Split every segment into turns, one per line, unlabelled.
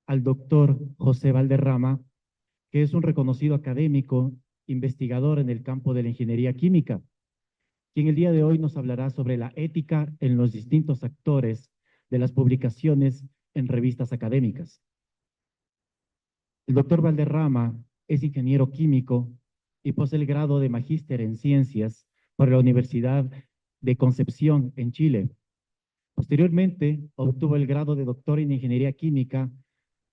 al doctor José Valderrama, que es un reconocido académico, investigador en el campo de la ingeniería química, quien el día de hoy nos hablará sobre la ética en los distintos actores de las publicaciones en revistas académicas. El doctor Valderrama es ingeniero químico y posee el grado de magíster en ciencias por la Universidad de Concepción en Chile. Posteriormente, obtuvo el grado de doctor en ingeniería química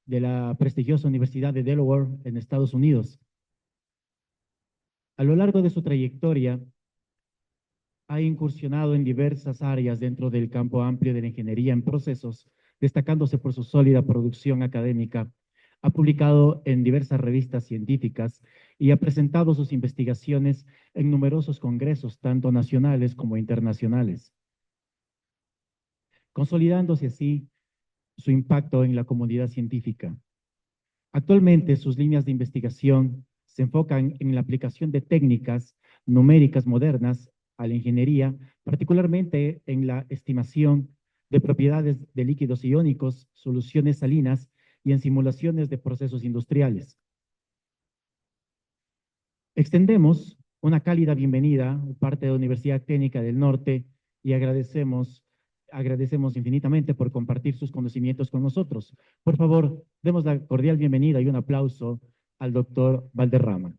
de la prestigiosa Universidad de Delaware en Estados Unidos. A lo largo de su trayectoria, ha incursionado en diversas áreas dentro del campo amplio de la ingeniería en procesos, destacándose por su sólida producción académica. Ha publicado en diversas revistas científicas y ha presentado sus investigaciones en numerosos congresos, tanto nacionales como internacionales, consolidándose así su impacto en la comunidad científica. Actualmente, sus líneas de investigación se enfocan en la aplicación de técnicas numéricas modernas a la ingeniería, particularmente en la estimación de propiedades de líquidos iónicos, soluciones salinas y en simulaciones de procesos industriales. Extendemos una cálida bienvenida por parte de la Universidad Técnica del Norte y agradecemos infinitamente por compartir sus conocimientos con nosotros. Por favor, demos la cordial bienvenida y un aplauso al doctor Valderrama.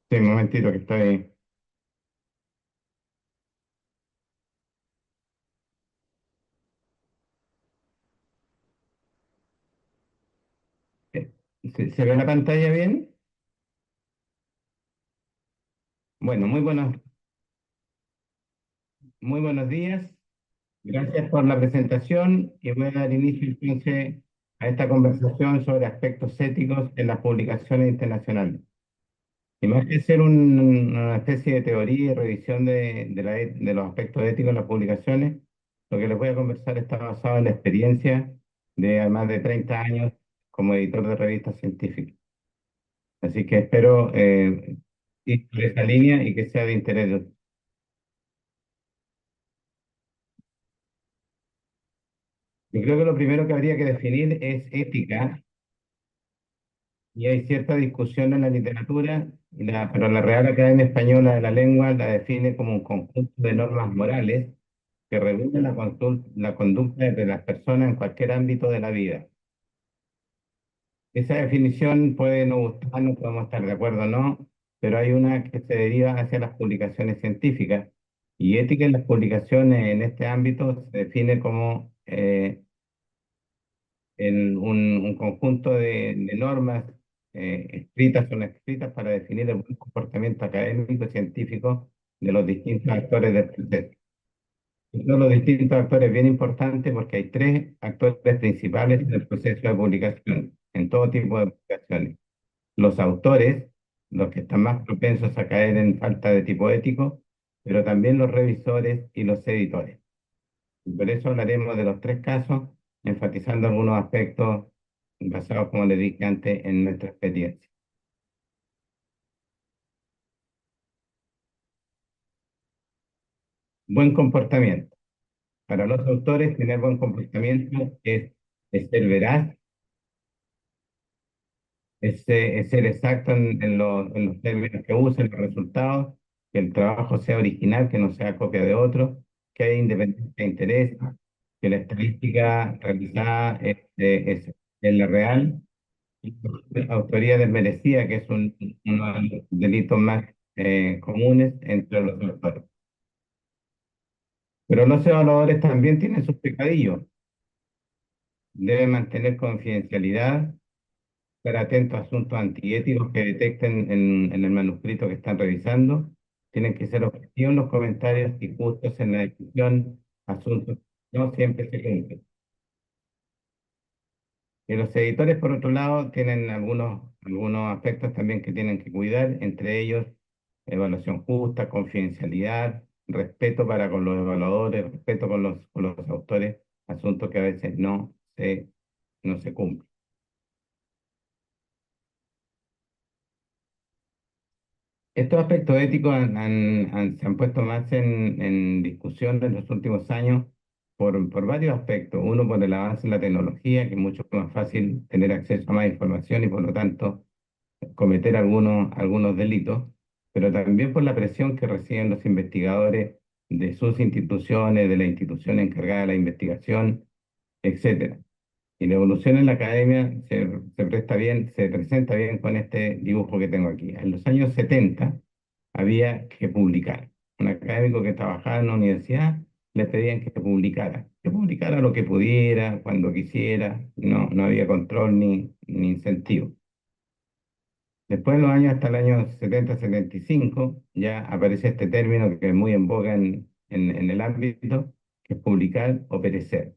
Sí, un momentito que estoy. ¿Se ve la pantalla bien? Bueno, muy buenos días. Gracias por la presentación y voy a dar inicio entonces a esta conversación sobre aspectos éticos en las publicaciones internacionales. Y más que ser una especie de teoría y revisión de los aspectos éticos en las publicaciones, lo que les voy a conversar está basado en la experiencia de más de 30 años como editor de revistas científicas. Así que espero ir por esa línea y que sea de interés de ustedes. Yo creo que lo primero que habría que definir es ética, y hay cierta discusión en la literatura, pero la Real Academia Española de la Lengua la define como un conjunto de normas morales que regulan la conducta de las personas en cualquier ámbito de la vida. Esa definición puede no gustar, no podemos estar de acuerdo o no, pero hay una que se deriva hacia las publicaciones científicas. Y ética en las publicaciones en este ámbito se define como un conjunto de normas escritas o no escritas para definir el buen comportamiento académico y científico de los distintos actores del proceso. Y son los distintos actores bien importantes porque hay tres actores principales en el proceso de publicación, en todo tipo de publicaciones. Los autores, los que están más propensos a caer en falta de tipo ético, pero también los revisores y los editores. Y por eso hablaremos de los tres casos, enfatizando algunos aspectos basados, como les dije antes, en nuestra experiencia. Buen comportamiento. Para los autores, tener buen comportamiento es ser veraz, es ser exacto en los términos que usa, en los resultados, que el trabajo sea original, que no sea copia de otro, que haya independencia de interés, que la estadística realizada es la real, y autoría desmerecida, que es uno de los delitos más comunes entre los autores. Pero los evaluadores también tienen sus pecadillos. Deben mantener confidencialidad, estar atentos a asuntos antiéticos que detecten en el manuscrito que están revisando. Tienen que ser objetivos en los comentarios y justos en la discusión, asuntos no siempre se cumple. Y los editores, por otro lado, tienen algunos aspectos también que tienen que cuidar, entre ellos evaluación justa, confidencialidad, respeto para con los evaluadores, respeto con los autores, asuntos que a veces no se cumplen. Estos aspectos éticos se han puesto más en discusión en los últimos años por varios aspectos. Uno, por el avance en la tecnología, que es mucho más fácil tener acceso a más información y por lo tanto cometer algunos delitos, pero también por la presión que reciben los investigadores de sus instituciones, de la institución encargada de la investigación, etcétera. Y la evolución en la academia se presenta bien con este dibujo que tengo aquí. En los años 70 había que publicar. Un académico que trabajaba en la universidad le pedían que publicara lo que pudiera, cuando quisiera, no había control ni incentivo. Después de los años, hasta el año 70-75, ya aparece este término que es muy en boga en el ámbito, que es publicar o perecer.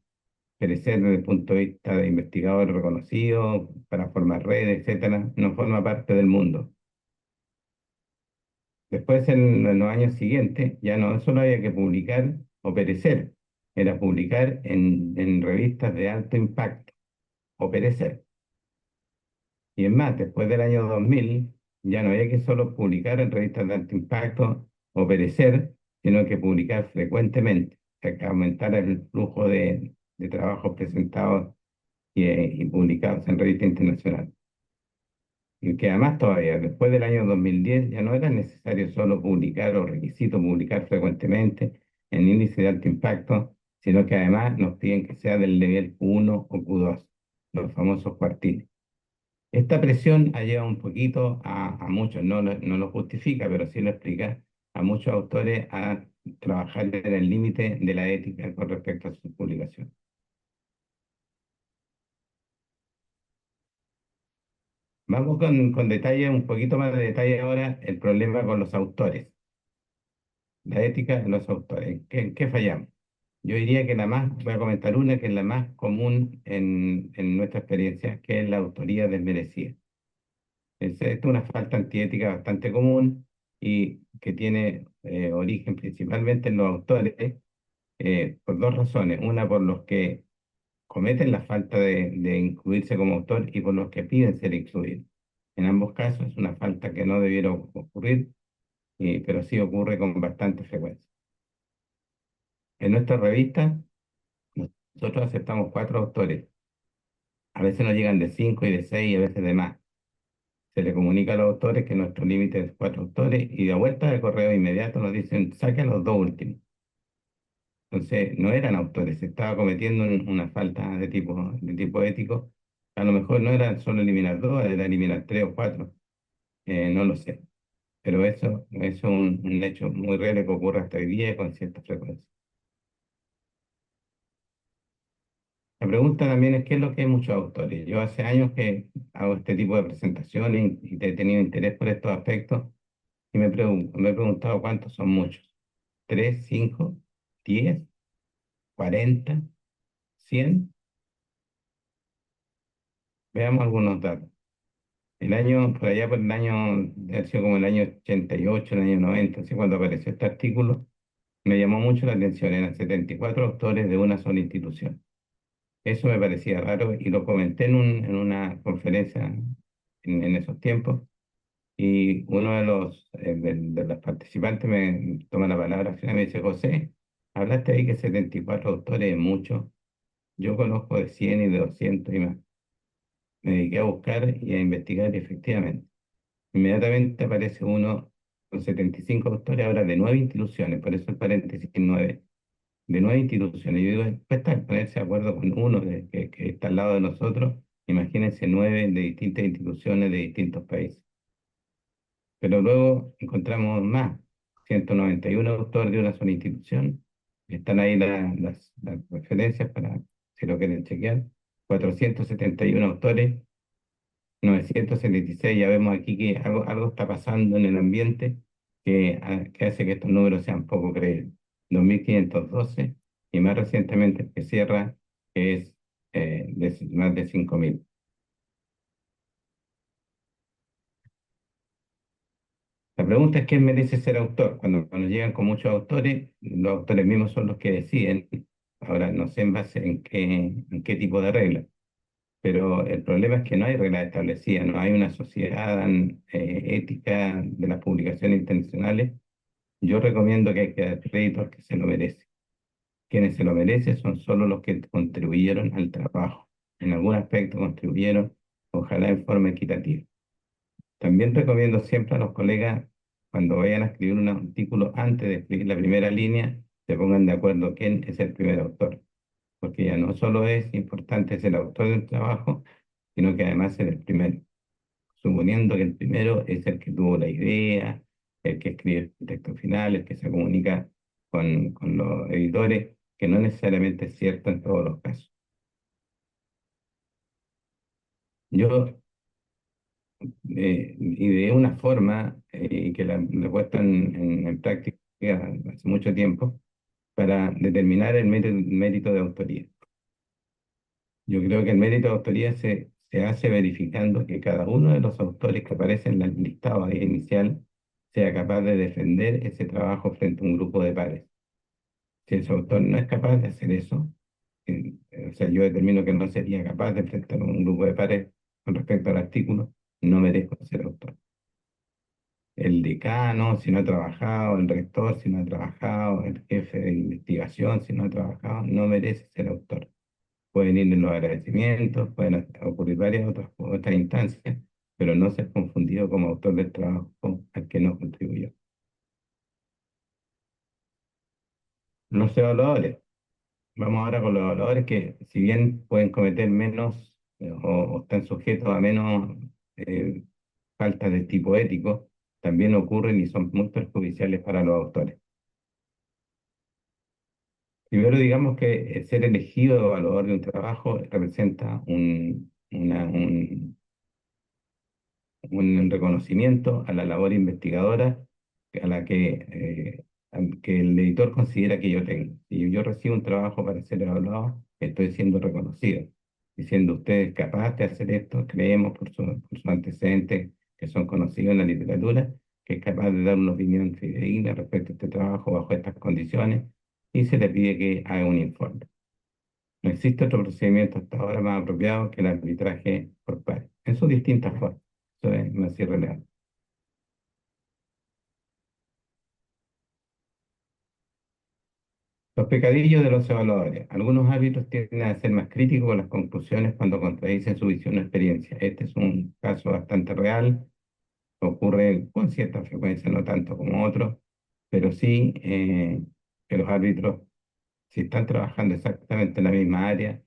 Perecer desde el punto de vista de investigador reconocido, para formar redes, etcétera, no forma parte del mundo. Después, en los años siguientes, ya no solo había que publicar o perecer, era publicar en revistas de alto impacto o perecer. Y es más, después del año 2000 ya no había que solo publicar en revistas de alto impacto o perecer, sino que publicar frecuentemente, o sea, que aumentar el flujo de trabajos presentados y publicados en revistas internacionales. Y que además todavía, después del año 2010 ya no era necesario solo publicar o requisito publicar frecuentemente en índice de alto impacto, sino que además nos piden que sea del nivel Q1 o Q2, los famosos cuartiles. Esta presión ha llevado un poquito a muchos, no lo justifica, pero sí lo explica, a muchos autores a trabajar en el límite de la ética con respecto a su publicación. Vamos con detalle, un poquito más de detalle ahora, el problema con los autores, la ética de los autores. ¿En qué fallamos? Yo diría que voy a comentar una que es la más común en nuestra experiencia, que es la autoría desmerecida. Esto es una falta antiética bastante común y que tiene origen principalmente en los autores por dos razones. Una, por los que cometen la falta de incluirse como autor y por los que piden ser incluidos. En ambos casos es una falta que no debiera ocurrir, pero sí ocurre con bastante frecuencia. En nuestra revista, nosotros aceptamos 4 autores. A veces nos llegan de 5 y de 6 y a veces de más. Se le comunica a los autores que nuestro límite es 4 autores y de vuelta de correo inmediato nos dicen, saquen los 2 últimos. Entonces, no eran autores, se estaba cometiendo una falta de tipo ético. A lo mejor no era solo eliminar 2, era eliminar 3 o 4, no lo sé. Pero eso es un hecho muy real que ocurre hasta hoy día con cierta frecuencia. La pregunta también es qué es lo que hay muchos autores. Yo hace años que hago este tipo de presentaciones y he tenido interés por estos aspectos y me he preguntado cuántos son muchos. ¿3, 5, 10, 40, 100? Veamos algunos datos. Por allá por el año, debe haber sido como el año 88, el año 90, así cuando apareció este artículo, me llamó mucho la atención. Eran 74 autores de una sola institución. Eso me parecía raro y lo comenté en una conferencia en esos tiempos. Y uno de los participantes me toma la palabra al final y me dice, José, hablaste ahí que 74 autores es mucho. Yo conozco de 100 y de 200 y más. Me dediqué a buscar y a investigar y efectivamente. Inmediatamente aparece uno con 75 autores, ahora de 9 instituciones, por eso el paréntesis 9, de 9 instituciones. Yo digo, cuesta ponerse de acuerdo con uno que está al lado de nosotros, imagínense 9 de distintas instituciones de distintos países. Pero luego encontramos más, 191 autores de una sola institución, están ahí las referencias para si lo quieren chequear, 471 autores, 976, ya vemos aquí que algo está pasando en el ambiente que hace que estos números sean poco creíbles. 2512 y más recientemente el que cierra, que es más de 5.000. La pregunta es quién merece ser autor. Cuando llegan con muchos autores, los autores mismos son los que deciden. Ahora, no sé en base en qué tipo de regla, pero el problema es que no hay reglas establecidas, no hay una sociedad ética de las publicaciones internacionales. Yo recomiendo que hay que dar crédito al que se lo merece. Quienes se lo merecen son solo los que contribuyeron al trabajo. En algún aspecto contribuyeron, ojalá en forma equitativa. También recomiendo siempre a los colegas, cuando vayan a escribir un artículo, antes de escribir la primera línea, se pongan de acuerdo quién es el primer autor, porque ya no solo es importante ser el autor del trabajo, sino que además es el primero, suponiendo que el primero es el que tuvo la idea, el que escribe el texto final, el que se comunica con los editores, que no necesariamente es cierto en todos los casos. Yo ideé una forma que la he puesto en práctica hace mucho tiempo para determinar el mérito de autoría. Yo creo que el mérito de autoría se hace verificando que cada uno de los autores que aparecen en el listado ahí inicial sea capaz de defender ese trabajo frente a un grupo de pares. Si ese autor no es capaz de hacer eso, o sea, yo determino que no sería capaz de enfrentar a un grupo de pares con respecto al artículo, no merezco ser autor. El decano, si no ha trabajado, el rector, si no ha trabajado, el jefe de investigación, si no ha trabajado, no merece ser autor. Pueden ir en los agradecimientos, pueden ocurrir varias otras instancias, pero no ser confundido como autor del trabajo al que no contribuyó. Los evaluadores. Vamos ahora con los evaluadores que, si bien pueden cometer menos o están sujetos a menos eh, faltas de tipo ético, también ocurren y son muy perjudiciales para los autores. Primero, digamos que ser elegido evaluador de un trabajo representa un reconocimiento a la labor investigadora a la que el editor considera que yo tengo. Si yo recibo un trabajo para ser evaluado, estoy siendo reconocido, diciendo usted es capaz de hacer esto, creemos por sus antecedentes que son conocidos en la literatura, que es capaz de dar una opinión fidedigna respecto a este trabajo bajo estas condiciones, y se le pide que haga un informe. No existe otro procedimiento hasta ahora más apropiado que el arbitraje por pares, en sus distintas formas. Eso es más irrelevante. Los pecadillos de los evaluadores. Algunos árbitros tienden a ser más críticos con las conclusiones cuando contradicen su visión o experiencia. Este es un caso bastante real, ocurre con cierta frecuencia, no tanto como otros, pero sí que los árbitros, si están trabajando exactamente en la misma área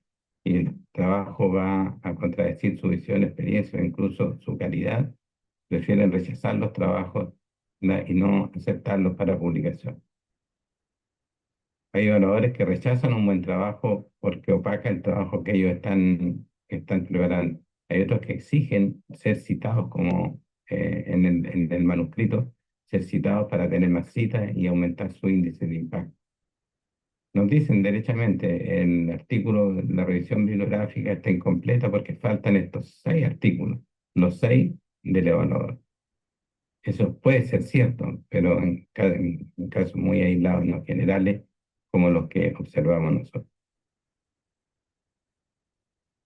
y el trabajo va a contradecir su visión, experiencia o incluso su calidad, prefieren rechazar los trabajos y no aceptarlos para publicación. Hay evaluadores que rechazan un buen trabajo porque opaca el trabajo que ellos están preparando. Hay otros que exigen ser citados como en el manuscrito, ser citados para tener más citas y aumentar su índice de impacto. Nos dicen derechamente, el artículo, la revisión bibliográfica está incompleta porque faltan estos 6 artículos, los 6 del evaluador. Eso puede ser cierto, pero en casos muy aislados, no generales, como los que observamos nosotros.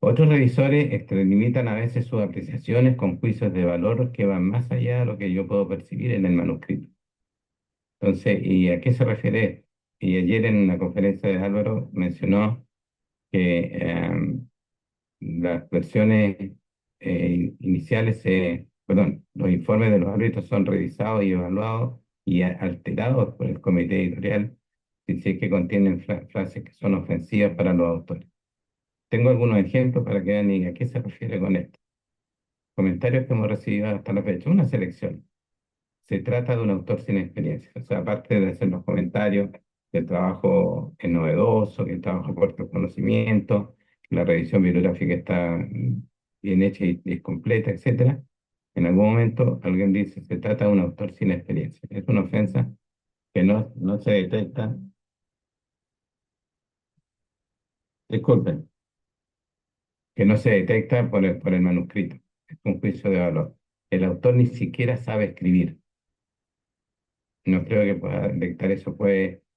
Otros revisores extralimitan a veces sus apreciaciones con juicios de valor que van más allá de lo que yo puedo percibir en el manuscrito. Entonces, ¿y a qué se refiere esto? Y ayer en una conferencia de Álvaro mencionó que las versiones iniciales, perdón, los informes de los árbitros son revisados y evaluados y alterados por el comité editorial si es que contienen frases que son ofensivas para los autores. Tengo algunos ejemplos para que vean y a qué se refiere con esto. Comentarios que hemos recibido hasta la fecha, una selección. Se trata de un autor sin experiencia. O sea, aparte de hacer los comentarios, que el trabajo es novedoso, que el trabajo aporta conocimiento, que la revisión bibliográfica está bien hecha y es completa, etcétera. En algún momento alguien dice, se trata de un autor sin experiencia. Es una ofensa que no se detecta Disculpen, que no se detecta por el manuscrito. Es un juicio de valor. El autor ni siquiera sabe escribir. No creo que pueda detectar eso.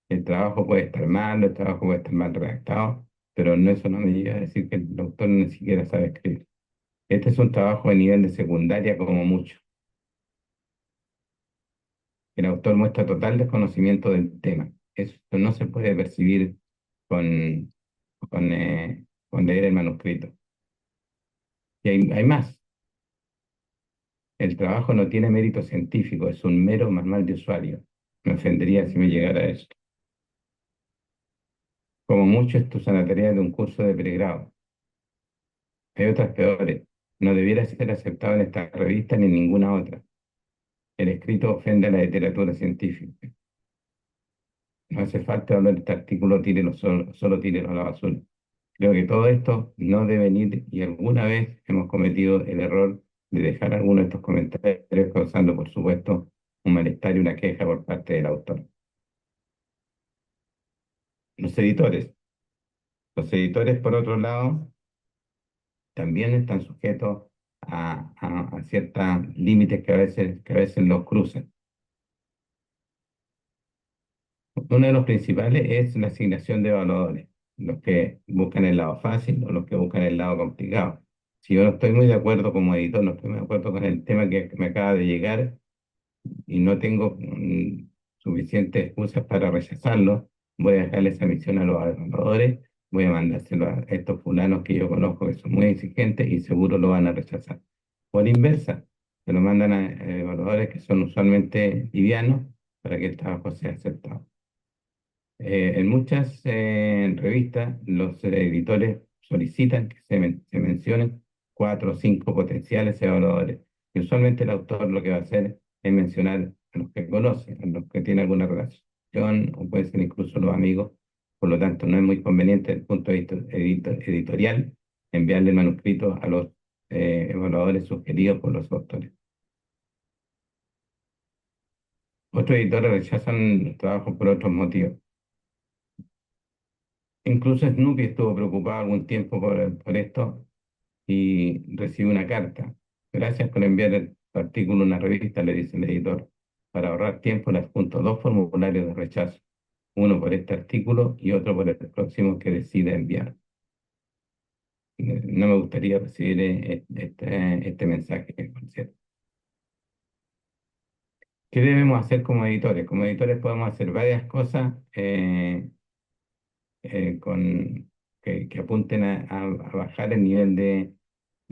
El trabajo puede estar mal, el trabajo puede estar mal redactado, pero no, eso no me llega a decir que el autor ni siquiera sabe escribir. Este es un trabajo de nivel de secundaria como mucho. El autor muestra total desconocimiento del tema. Eso no se puede percibir con, con leer el manuscrito. Y hay más. El trabajo no tiene mérito científico, es un mero manual de usuario. Me ofendería si me llegara a eso. Como mucho, esto es una tarea de un curso de pregrado. Hay otras peores. No debiera ser aceptado en esta revista ni en ninguna otra. El escrito ofende a la literatura científica. No hace falta hablar de este artículo, tírelo solo tírelo a la basura. Creo que todo esto no debe ir y alguna vez hemos cometido el error de dejar algunos de estos comentarios causando, por supuesto, un malestar y una queja por parte del autor. Los editores. Los editores, por otro lado, también están sujetos a ciertos límites que a veces los cruzan. Uno de los principales es la asignación de evaluadores, los que buscan el lado fácil o los que buscan el lado complicado. Si yo no estoy muy de acuerdo como editor, no estoy muy de acuerdo con el tema que me acaba de llegar y no tengo suficientes excusas para rechazarlo, voy a dejarle esa misión a los evaluadores, voy a mandárselo a estos fulanos que yo conozco que son muy exigentes y seguro lo van a rechazar. Por inversa, se lo mandan a evaluadores que son usualmente livianos para que el trabajo sea aceptado. En muchas revistas, los editores solicitan que se mencionen 4 o 5 potenciales evaluadores. Y usualmente el autor lo que va a hacer es mencionar a los que conoce, a los que tiene alguna relación, o puede ser incluso los amigos. Por lo tanto, no es muy conveniente desde el punto de vista editorial enviarle el manuscrito a los evaluadores sugeridos por los autores. Otros editores rechazan los trabajos por otros motivos. Incluso Snoopy estuvo preocupado algún tiempo por esto y recibió una carta. Gracias por enviar el artículo a una revista, le dice el editor. Para ahorrar tiempo le adjunto 2 formularios de rechazo, uno por este artículo y otro por el próximo que decida enviar. No me gustaría recibir este mensaje, por cierto. ¿Qué debemos hacer como editores? Como editores podemos hacer varias cosas que apunten a bajar el nivel de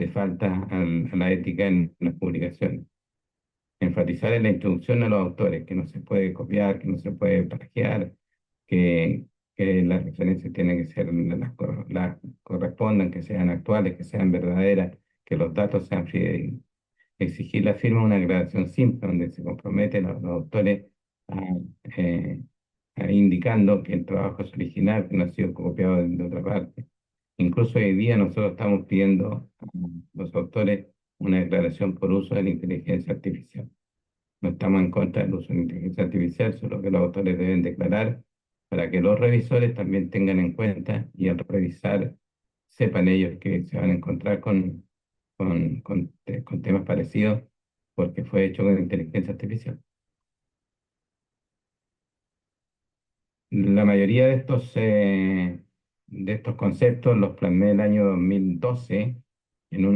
falta a la ética en las publicaciones. Enfatizar en la introducción a los autores, que no se puede copiar, que no se puede plagiar, que, que las referencias tienen que ser las correspondan, que sean actuales, que sean verdaderas, que los datos sean fidedignos. Exigir la firma de una aclaración simple donde se comprometen los autores a, eh, indicando que el trabajo es original, que no ha sido copiado de otra parte. Incluso hoy día nosotros estamos pidiendo a los autores una declaración por uso de la inteligencia artificial. No estamos en contra del uso de la inteligencia artificial, solo que los autores deben declarar para que los revisores también tengan en cuenta y al revisar sepan ellos que se van a encontrar con temas parecidos porque fue hecho con inteligencia artificial. La mayoría de estos conceptos los plasmé el año 2012 en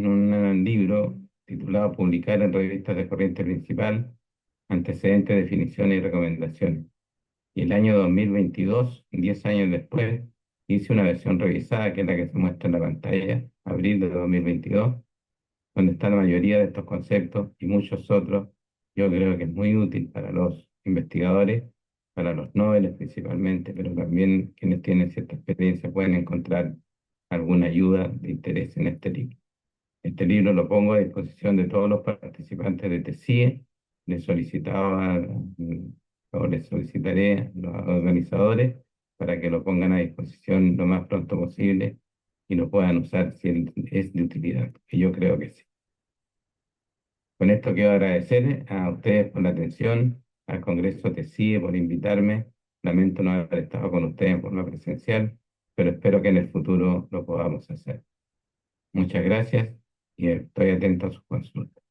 un libro titulado Publicar en revistas de corriente principal, antecedentes, definiciones y recomendaciones. Y el año 2022, 10 años después, hice una versión revisada, que es la que se muestra en la pantalla, abril de 2022, donde está la mayoría de estos conceptos y muchos otros. Yo creo que es muy útil para los investigadores, para los noveles principalmente, pero también quienes tienen cierta experiencia pueden encontrar alguna ayuda de interés en este libro. Este libro lo pongo a disposición de todos los participantes de TESIE. Les solicitaba, o les solicitaré a los organizadores para que lo pongan a disposición lo más pronto posible y lo puedan usar si es de utilidad, que yo creo que sí. Con esto quiero agradecer a ustedes por la atención, al Congreso TESIE por invitarme. Lamento no haber estado con ustedes en forma presencial. pero espero que en el futuro lo podamos hacer. Muchas gracias y estoy atento a sus consultas.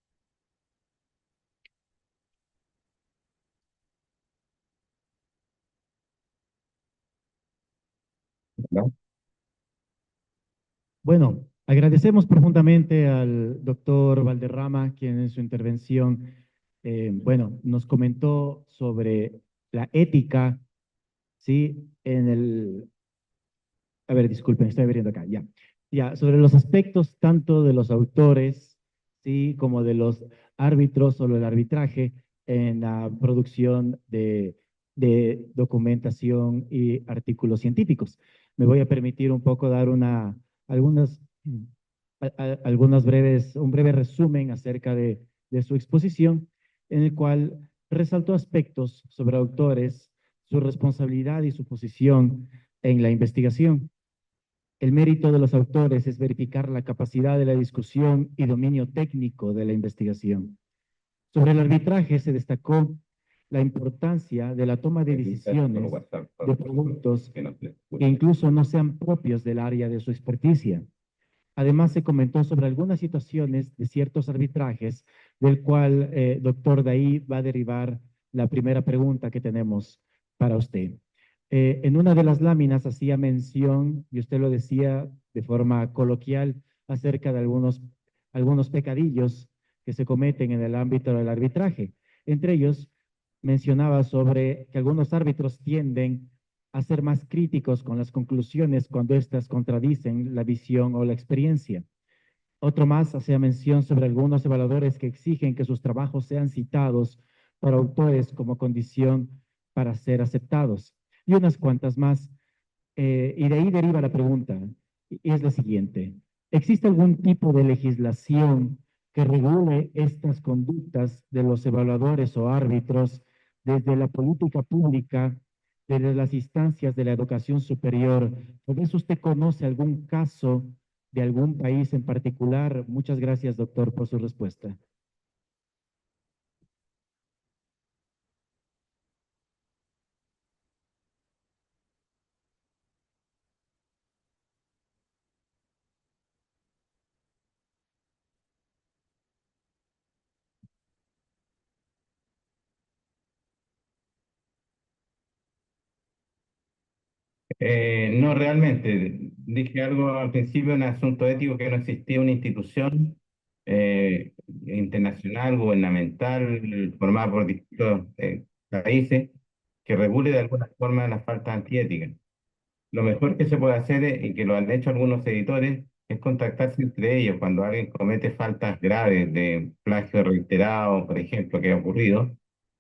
¿No?
Bueno, agradecemos profundamente al doctor Valderrama, quien en su intervención, bueno, nos comentó sobre la ética, ¿sí? A ver, disculpen, estoy abriendo acá, ya. Ya, sobre los aspectos tanto de los autores, ¿sí? Como de los árbitros o el arbitraje en la producción de documentación y artículos científicos. Me voy a permitir un poco dar algunas, un breve resumen acerca de su exposición, en el cual resaltó aspectos sobre autores, su responsabilidad y su posición en la investigación. El mérito de los autores es verificar la capacidad de la discusión y dominio técnico de la investigación. Sobre el arbitraje se destacó la importancia de la toma de
Por
decisiones
WhatsApp,
de productos
que no se
que
escucha.
incluso no sean propios del área de su experticia. Además, se comentó sobre algunas situaciones de ciertos arbitrajes, del cual, doctor, de ahí va a derivar la primera pregunta que tenemos para usted. En una de las láminas hacía mención, y usted lo decía de forma coloquial, acerca de algunos pecadillos que se cometen en el ámbito del arbitraje. Entre ellos, mencionaba sobre que algunos árbitros tienden a ser más críticos con las conclusiones cuando éstas contradicen la visión o la experiencia. Otro más hacía mención sobre algunos evaluadores que exigen que sus trabajos sean citados por autores como condición para ser aceptados. Y unas cuantas más. Y de ahí deriva la pregunta, y es la siguiente. ¿Existe algún tipo de legislación que regule estas conductas de los evaluadores o árbitros desde la política pública, desde las instancias de la educación superior? ¿Tal vez usted conoce algún caso de algún país en particular? Muchas gracias, doctor, por su respuesta.
No realmente. Dije algo al principio en asunto ético que no existía una institución internacional, gubernamental, formada por distintos países que regule de alguna forma las faltas antiéticas. Lo mejor que se puede hacer, y que lo han hecho algunos editores, es contactarse entre ellos cuando alguien comete faltas graves de plagio reiterado, por ejemplo, que ha ocurrido.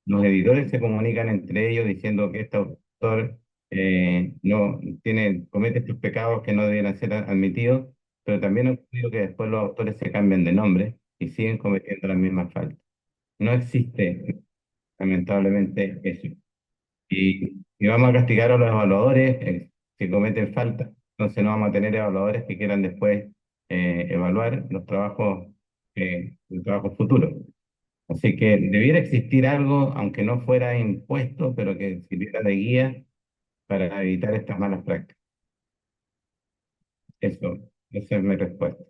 Los editores se comunican entre ellos diciendo que este autor no comete estos pecados que no debieran ser admitidos, pero también ha ocurrido que después los autores se cambian de nombre y siguen cometiendo las mismas faltas. No existe, lamentablemente, eso. Y vamos a castigar a los evaluadores si cometen falta. Entonces no vamos a tener evaluadores que quieran después evaluar los trabajos futuros. Así que debiera existir algo, aunque no fuera impuesto, pero que sirviera de guía para evitar estas malas prácticas. Eso, esa es mi respuesta.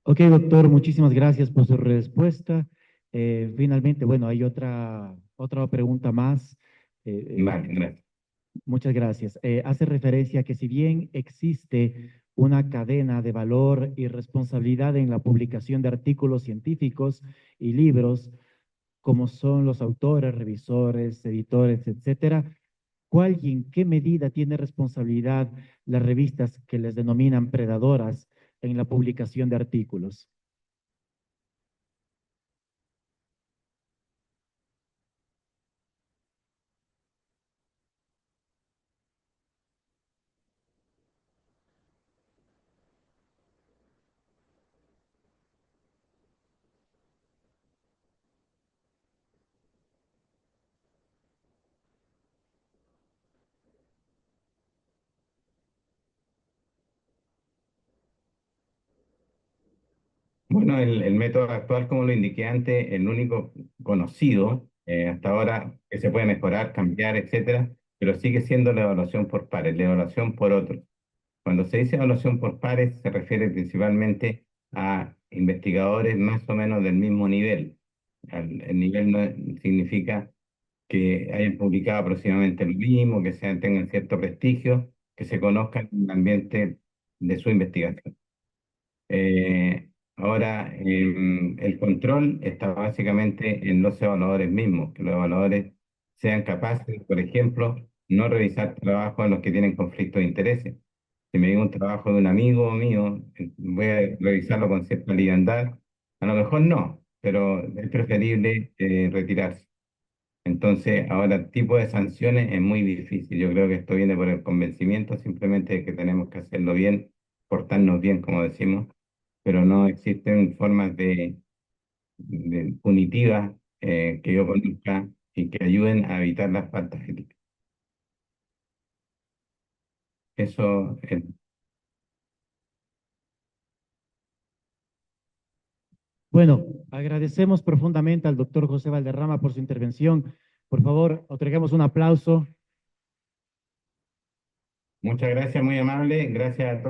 Ok, doctor, muchísimas gracias por su respuesta. Finalmente, bueno, hay otra pregunta más.
Vale, gracias.
Muchas gracias. Hace referencia a que si bien existe una cadena de valor y responsabilidad en la publicación de artículos científicos y libros, como son los autores, revisores, editores, etcétera, ¿cuál y en qué medida tiene responsabilidad las revistas que les denominan predadoras en la publicación de artículos?
Bueno, el método actual, como lo indiqué antes, el único conocido hasta ahora que se puede mejorar, cambiar, etcétera, pero sigue siendo la evaluación por pares, la evaluación por otros. Cuando se dice evaluación por pares, se refiere principalmente a investigadores más o menos del mismo nivel. El nivel no significa que hayan publicado aproximadamente lo mismo, que sean, tengan cierto prestigio, que se conozcan en el ambiente de su investigación. Ahora, el control está básicamente en los evaluadores mismos, que los evaluadores sean capaces, por ejemplo, no revisar trabajos en los que tienen conflictos de intereses. Si me llega un trabajo de un amigo mío, voy a revisarlo con cierta liviandad. A lo mejor no, pero es preferible retirarse. Entonces, ahora, tipo de sanciones es muy difícil. Yo creo que esto viene por el convencimiento simplemente de que tenemos que hacerlo bien, portarnos bien, como decimos, pero no existen formas de punitivas que yo conozca y que ayuden a evitar las faltas éticas. Eso es.
Bueno, agradecemos profundamente al doctor José Valderrama por su intervención. Por favor, otorguemos un aplauso.
Muchas gracias, muy amable. Gracias a todos.